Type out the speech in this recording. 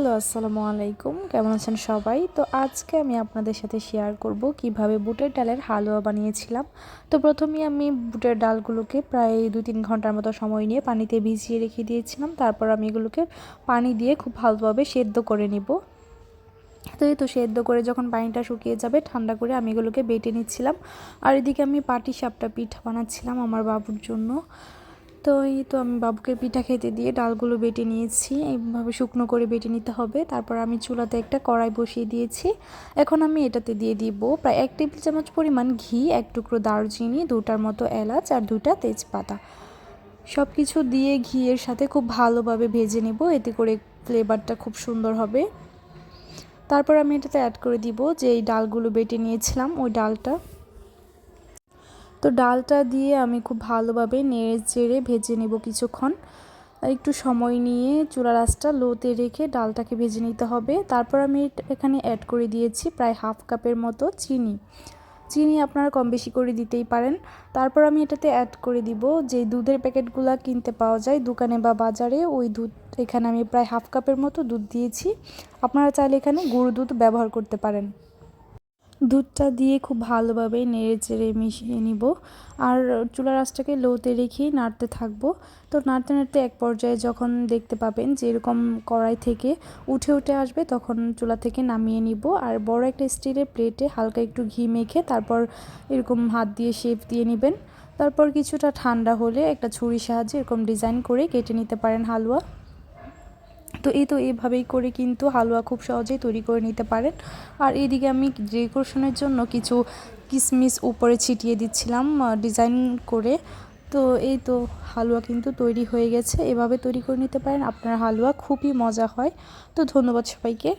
Hello, আসসালামু আলাইকুম। কেমন আছেন সবাই? তো আজকে আমি আপনাদের সাথে শেয়ার করব কিভাবে বুটের ডালের হালুয়া বানিয়েছিলাম। তো প্রথমেই আমি বুটের ডালগুলোকে প্রায় 2-3 ঘন্টার মতো সময় নিয়ে পানিতে ভিজিয়ে রেখে দিয়েছিলাম। তারপর আমি এগুলোকে পানি দিয়ে খুব ভালোভাবে সেদ্ধ করে নিব। তো এই তো সেদ্ধ করে যখন পানিটা শুকিয়ে যাবে ঠান্ডা করে আমি এগুলোকে বেটে নিচ্ছিলাম। আর এদিকে আমি পাটিসাপটা পিঠা বানাচ্ছিলাম আমার বাবুর জন্য। তো এই তো আমি বাবুকে পিঠা খেতে দিয়ে ডালগুলো বেটে নিয়েছি। এইভাবে শুকনো করে বেটে নিতে হবে। তারপর আমি চুলাতে একটা কড়াই বসিয়ে দিয়েছি। এখন আমি এটাতে দিয়ে দিব প্রায় 1 টেবিল চামচ পরিমাণ ঘি, 1 টুকরো দারুচিনি, 2টার মতো এলাচ আর 2টা তেজপাতা। সব কিছু দিয়ে ঘিয়ের সাথে খুব ভালোভাবে ভেজে নেব, এতে করে ফ্লেভারটা খুব সুন্দর হবে। তারপর আমি এটাতে অ্যাড করে দিব যে এই ডালগুলো বেটে নিয়েছিলাম ওই ডালটা। তো ডালটা দিয়ে আমি খুব ভালোভাবে নেড়ে চেড়ে ভেজে নেব কিছুক্ষণ। একটু সময় নিয়ে চুলার আঁচটা লোতে রেখে ডালটাকে ভেজে নিতে হবে। তারপর আমি এখানে অ্যাড করে দিয়েছি প্রায় 1/2 কাপের মতো চিনি। চিনি আপনারা কম বেশি করে দিতেই পারেন। তারপর আমি এটাতে অ্যাড করে দিব যে দুধের প্যাকেটগুলো কিনতে পাওয়া যায় দোকানে বা বাজারে, ওই দুধ। এখানে আমি প্রায় 1/2 কাপের মতো দুধ দিয়েছি। আপনারা চাইলে এখানে গুঁড়ো দুধ ব্যবহার করতে পারেন। দুধটা দিয়ে খুব ভালোভাবে নেড়ে চেড়ে মিশিয়ে নিব। আর চুলার আঁচটাকে লোতে রেখেই নাড়তে থাকবো। তো নাড়তে নাড়তে এক পর্যায়ে যখন দেখতে পাবেন যে এরকম কড়াই থেকে উঠে উঠে আসবে, তখন চুলা থেকে নামিয়ে নিব। আর বড় একটা স্টিলের প্লেটে হালকা একটু ঘি মেখে তারপর এরকম হাত দিয়ে শেপ দিয়ে নেবেন। তারপর কিছুটা ঠান্ডা হলে একটা ছুরির সাহায্যে এরকম ডিজাইন করে কেটে নিতে পারেন হালুয়া। তো এইভাবেই করে কিন্তু হালুয়া খুব সহজেই তৈরি করে নিতে পারেন। আর এদিকে আমি ডেকোরেশনের জন্য কিছু কিশমিশ উপরে ছিটিয়ে দিচ্ছিলাম ডিজাইন করে। তো এই তো হালুয়া কিন্তু তৈরি হয়ে গেছে। এভাবে তৈরি করে নিতে পারেন, আপনার হালুয়া খুবই মজা হয়। তো ধন্যবাদ সবাইকে।